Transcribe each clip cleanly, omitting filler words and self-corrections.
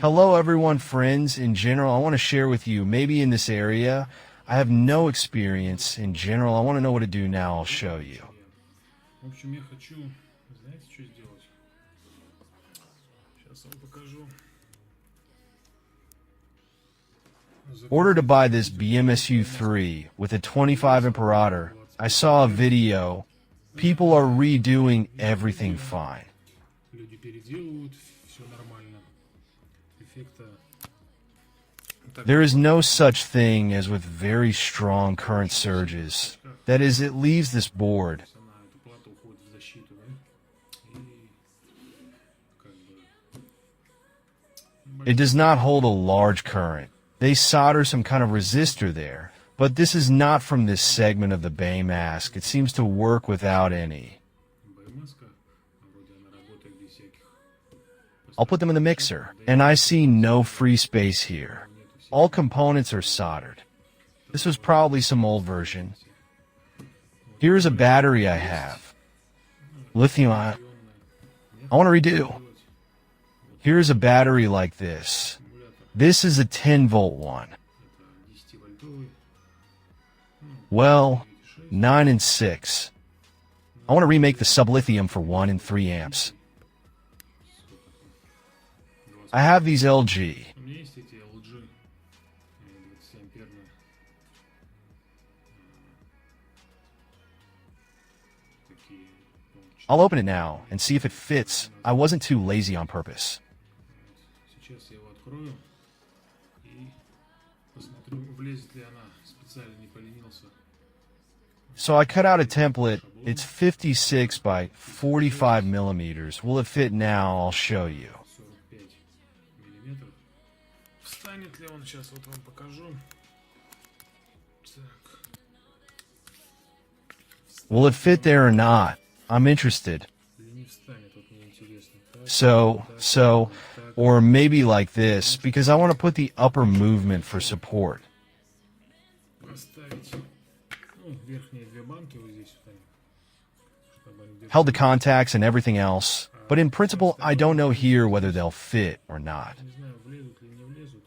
Hello everyone, friends. In general, I want to share with you, maybe in this area, I have no experience. In general, I want to know what to do now. I'll show you. В общем, я хочу, знаете, что сделать? Сейчас вам покажу. Order to buy this BMSU 3 with a 25 imperator. I saw a video. People are redoing everything fine. Люди переделывают, все нормально. Эффекта. There is no such thing as with very strong current surges. That is, it leaves this board. Она, эта плата уходит в защиту, да? И как бы... It does not hold a large current. They solder some kind of resistor there, but this is not from this segment of the bay mask. It seems to work without any. Маска, вроде она работает без всяких... I'll put them in the mixer, and I see no free space here. All components are soldered. This was probably some old version. Here is a battery I have. Lithium, I want to redo. Here's a battery like this. This is a 10-volt one. Это 10-вольтовый. Well, 9 and 6. I want to remake the sub-lithium for 1 and 3 amps. I have these LG. У меня есть эти LG 20-амперные. Такие, по-моему, I'll open it now and see if it fits. I wasn't too lazy on purpose. Сейчас я его открою и посмотрю, влезет ли она. Специально не поленился. So I cut out a template. It's 56 by 45 millimeters. Will it fit now? I'll show you. 45 миллиметров. Встанет ли он? Сейчас вот вам покажу. Так. Will it fit there or not? I'm interested. Или не встанет, вот мне интересно. Так, So, or maybe like this, because I want to put the upper movement for support. поставить. Ну, верхние две банки вот здесь вот они. Чтобы они Held the contacts and everything else, but in principle, I don't know here whether they'll fit or not. не знаю, влезут ли не влезут.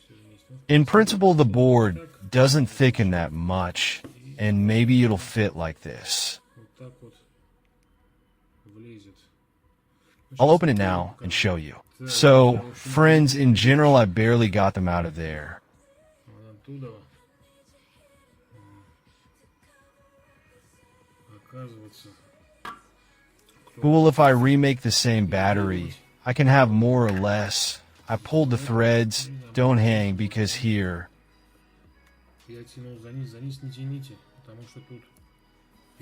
Все вместе. Ну, In principle, the board doesn't thicken that much, and maybe it'll fit like this. вот так вот влезет. I'll open it now and show you. So, friends, in general, I barely got them out of there. Вот оттуда. Оказывается. Cool if I remake the same battery. I can have more or less. I pulled the threads. Don't hang because here. Я тянул за низ не тяните, потому что тут...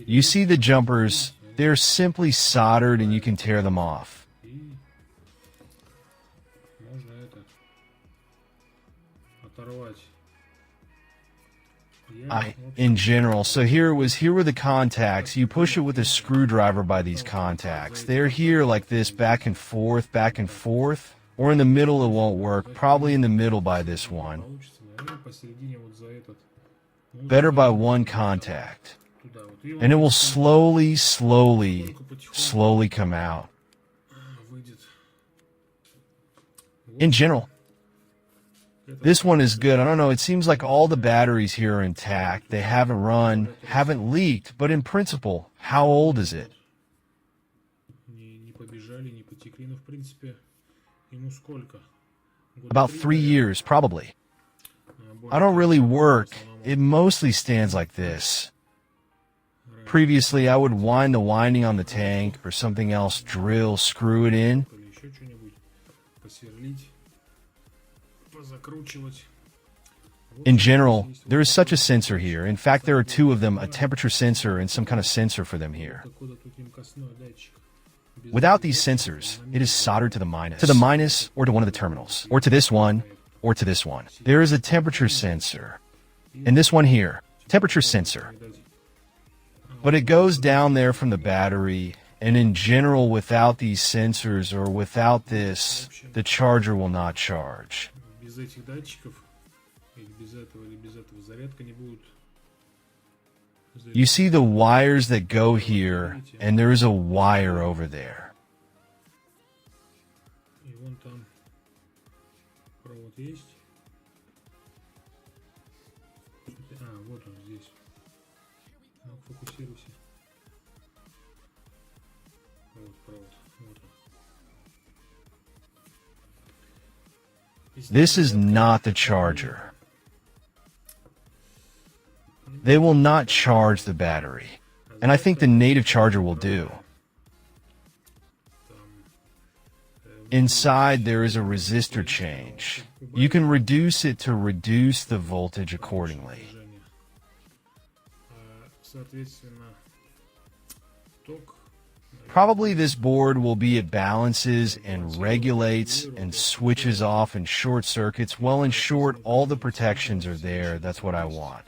You see the jumpers? They're simply soldered and you can tear them off. И можно это оторвать. In general, so here were the contacts. You push it with a screwdriver by these contacts. They're here like this, back and forth, or in the middle it won't work, probably in the middle by this one. Получится, наверное, посередине вот за этот. Ну, Better by one contact. туда вот. И And it он will slowly come out. выйдет. In general, this one is good. I don't know, it seems like all the batteries here are intact. They haven't run, haven't leaked, but in principle, how old is it? Не побежали, не потекли, но в принципе ему сколько? About 3 years, probably. I don't really work. It mostly stands like this. Previously, I would wind the winding on the tank or something else, drill, screw it in. Или еще что-нибудь посверлить, позакручивать. In general, there is such a sensor here. In fact, there are two of them, a temperature sensor and some kind of sensor for them here. Такой тут емкостной датчик. Without these sensors, it is soldered to the minus, or to one of the terminals, or to this one, or to this one. There is a temperature sensor. And this one here, temperature sensor. But it goes down there from the battery, and in general, without these sensors or without this, the charger will not charge. Без этих датчиков, или без этого зарядка не будет. You see the wires that go here, and there is a wire over there. вон там провод есть. А, вот он здесь. Ну, фокусируйся. Вот провод. Вот он. This is not the charger. They will not charge the battery. And I think the native charger will do. Inside there is a resistor change. You can reduce it to reduce the voltage accordingly. Probably this board will be it balances and regulates and switches off and short circuits. Well, in short, all the protections are there. That's what I want.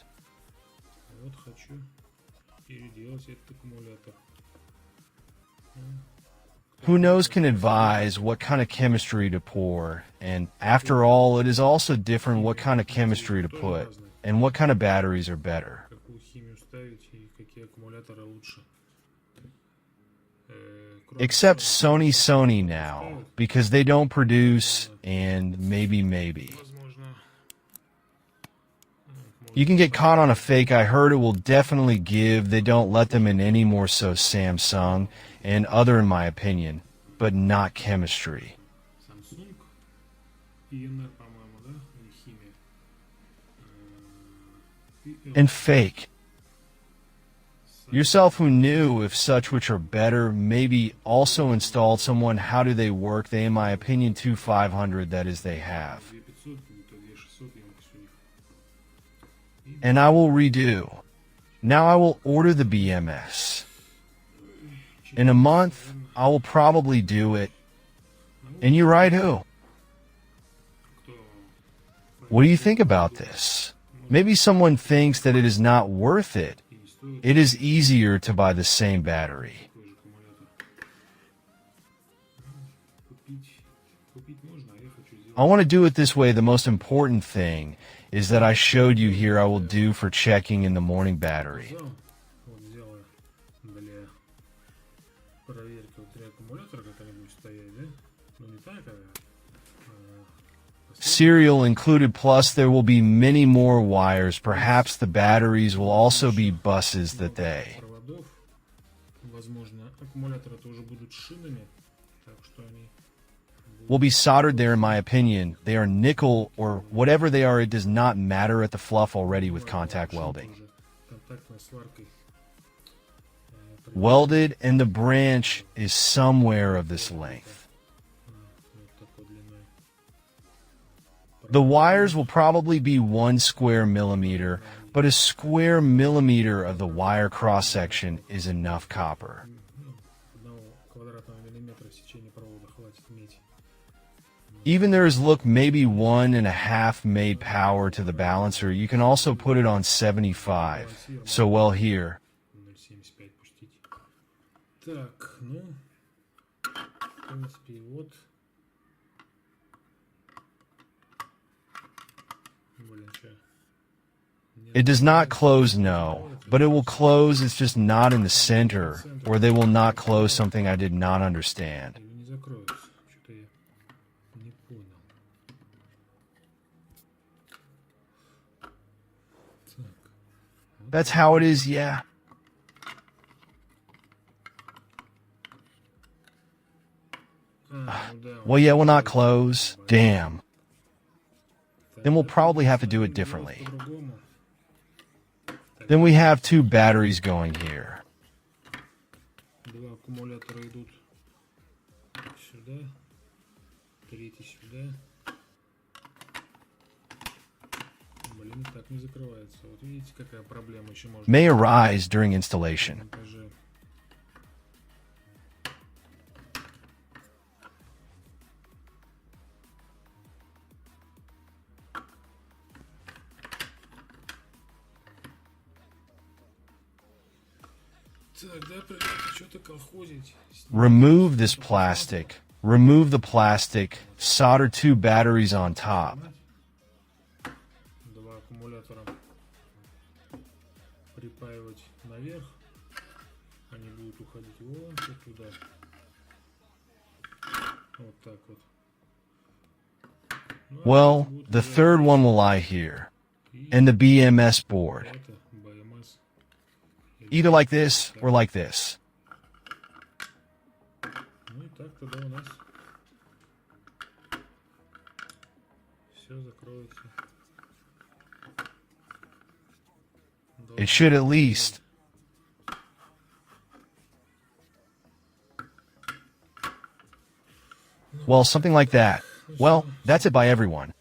Who knows can advise what kind of chemistry to pour, and after all, it is also different what kind of chemistry to put, and what kind of batteries are better. Except Sony now, because they don't produce, and maybe. You can get caught on a fake. I heard it will definitely give. They don't let them in anymore, so Samsung and other in my opinion, but not chemistry. And fake. Yourself who knew if such which are better, maybe also installed someone, how do they work? They, in my opinion, 2500, that is, they have. And I will redo. Now I will order the BMS. In a month, I will probably do it. And you're right, who? What do you think about this? Maybe someone thinks that it is not worth it. It is easier to buy the same battery. I want to do it this way. The most important thing is that I showed you here I will do for checking in the morning battery. Serial included, plus there will be many more wires. Perhaps the batteries will also be buses that they will be soldered there. In my opinion, they are nickel or whatever they are. It does not matter at the fluff already with contact welding. Welded, and the branch is somewhere of this length. The wires will probably be 1 square millimeter, but a square millimeter of the wire cross-section is enough copper. Even there is, look, maybe 1.5 made power to the balancer. You can also put it on 75. So well here. It does not close, no, but it will close. It's just not in the center, or they will not close something I did not understand. That's how it is, yeah. Well, yeah, will not close. Damn. Then we'll probably have to do it differently. Then we have 2 batteries going here. May arise during installation. Remove this plastic. Remove the plastic. Solder 2 batteries on top. Well, the third one will lie here, and the BMS board. плата BMS. Either like this or like this. Ну и так тогда у нас все закроется. It should at least. Well, something like that. Well, that's it by everyone.